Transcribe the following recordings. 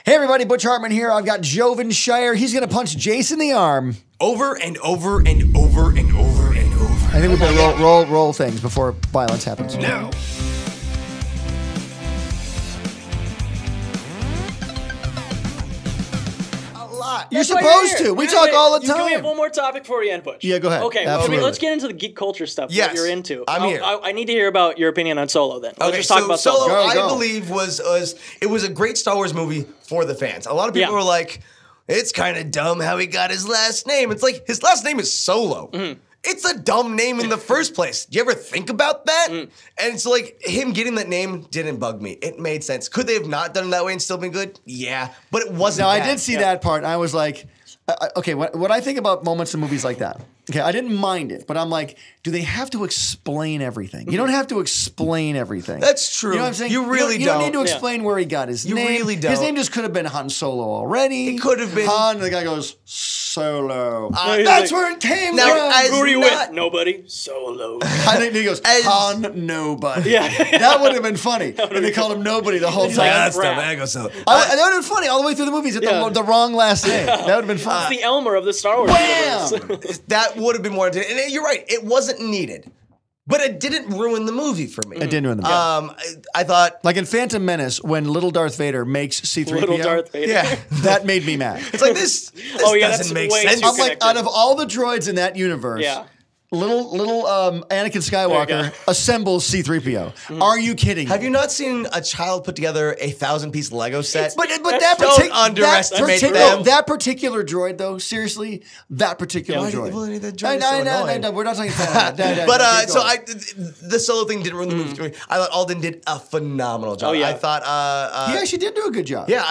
Hey everybody, Butch Hartman here. I've got Jovenshire. He's going to punch Jace in the arm. Over and over and over and over and over. I think we better roll things before violence happens. No. You're supposed to. We talk all the time. Can we have one more topic before we end, Butch? Yeah, go ahead. Okay, let's get into the geek culture stuff that you're into. I'm here. I need to hear about your opinion on Solo then. Let's Okay, just talk about Solo. Go. I believe was a great Star Wars movie for the fans. A lot of people were like, it's kind of dumb how he got his last name. It's like, his last name is Solo. Mm-hmm. It's a dumb name in the first place. Do you ever think about that? Mm. And so, like, him getting that name didn't bug me. It made sense. Could they have not done it that way and still been good? Yeah, but it wasn't No, bad. I did see that part, and I was like, okay, what I think about moments in movies like that, okay, I didn't mind it, but I'm like, do they have to explain everything? You don't have to explain everything. That's true. You know what I'm saying? You really You don't need to explain where he got his name. You really don't. His name just could have been Han Solo already. It could have been. Han, and the guy goes, Solo. That's where it came Now, from. Who are you with? Nobody. Solo. I think he goes, Han Nobody. Yeah. That would have been funny. And they called him Nobody the whole time. That's dumb. I go so. That would have been funny all the way through the movies. The wrong last name. That would have been fun. It's the Elmer of the Star Wars universe. That would have been more entertaining. And you're right. It wasn't needed. But it didn't ruin the movie for me. It didn't ruin the movie. I thought... Like in Phantom Menace, when little Darth Vader makes C-3PO. Little Darth Vader. Yeah. That made me mad. It's like, this doesn't make sense. I'm like, out of all the droids in that universe... Little Anakin Skywalker assembles C-3PO. Are you kidding me? Have you not seen a child put together a 1,000-piece Lego set? But don't underestimate them. That particular droid, though, seriously, that particular droid. No, we're not talking about that. But the Solo thing didn't ruin the movie for me. I thought Alden did a phenomenal job. I thought he actually did do a good job. Yeah,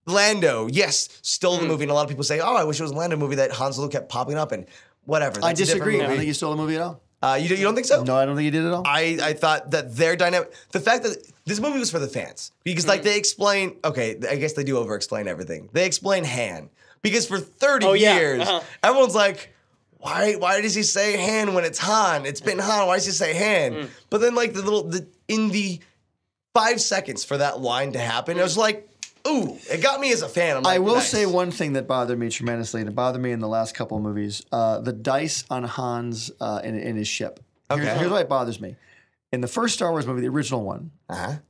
Lando, yes, stole the movie, and a lot of people say, "Oh, I wish it was a Lando movie that Han Solo kept popping up in." Whatever. I disagree. I don't think he stole the movie at all. You don't think so? No, I don't think he did at all. I thought that their dynamic, the fact that this movie was for the fans, because like they explain, okay, I guess they do over-explain everything. They explain Han, because for 30 years, everyone's like, why does he say Han when it's Han? It's been Han. Why does he say Han? But then like in the 5 seconds for that line to happen, it was like, ooh, it got me as a fan. I'm like, I will nice. say one thing that bothered me tremendously, and it bothered me in the last couple of movies, the dice on Han's in his ship. Here's why it bothers me. In the first Star Wars movie, the original one,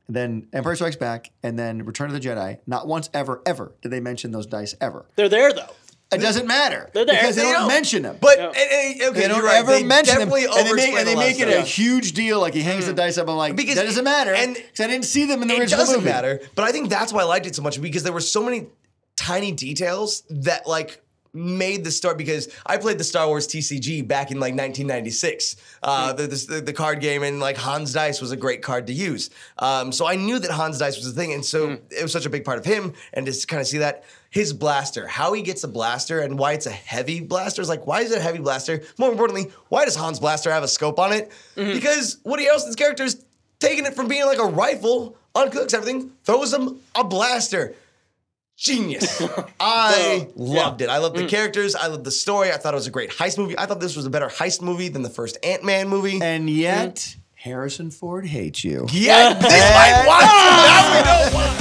then Empire Strikes Back, and then Return of the Jedi, not once ever did they mention those dice ever. They're there, though. It doesn't matter. They're there. Because they don't mention them. But, they don't you're right. ever mention them. And they make it a huge deal, like he hangs the dice up. I'm like, that doesn't matter. Because I didn't see them in the original movie. It doesn't matter. But I think that's why I liked it so much, because there were so many tiny details that like made the story, because I played the Star Wars TCG back in like 1996, the card game, and like Han's Dice was a great card to use. So I knew that Han's Dice was a thing, and so it was such a big part of him, and just kind of see that. His blaster, how he gets a blaster and why it's a heavy blaster is like, why is it a heavy blaster? More importantly, why does Han's blaster have a scope on it? Because Woody Harrelson's character is taking it from being like a rifle, uncooks everything, throws him a blaster. Genius. I loved it. I loved the characters. I loved the story. I thought it was a great heist movie. I thought this was a better heist movie than the first Ant-Man movie. And yet, Harrison Ford hates you. Yeah, this might watch. Now we know why.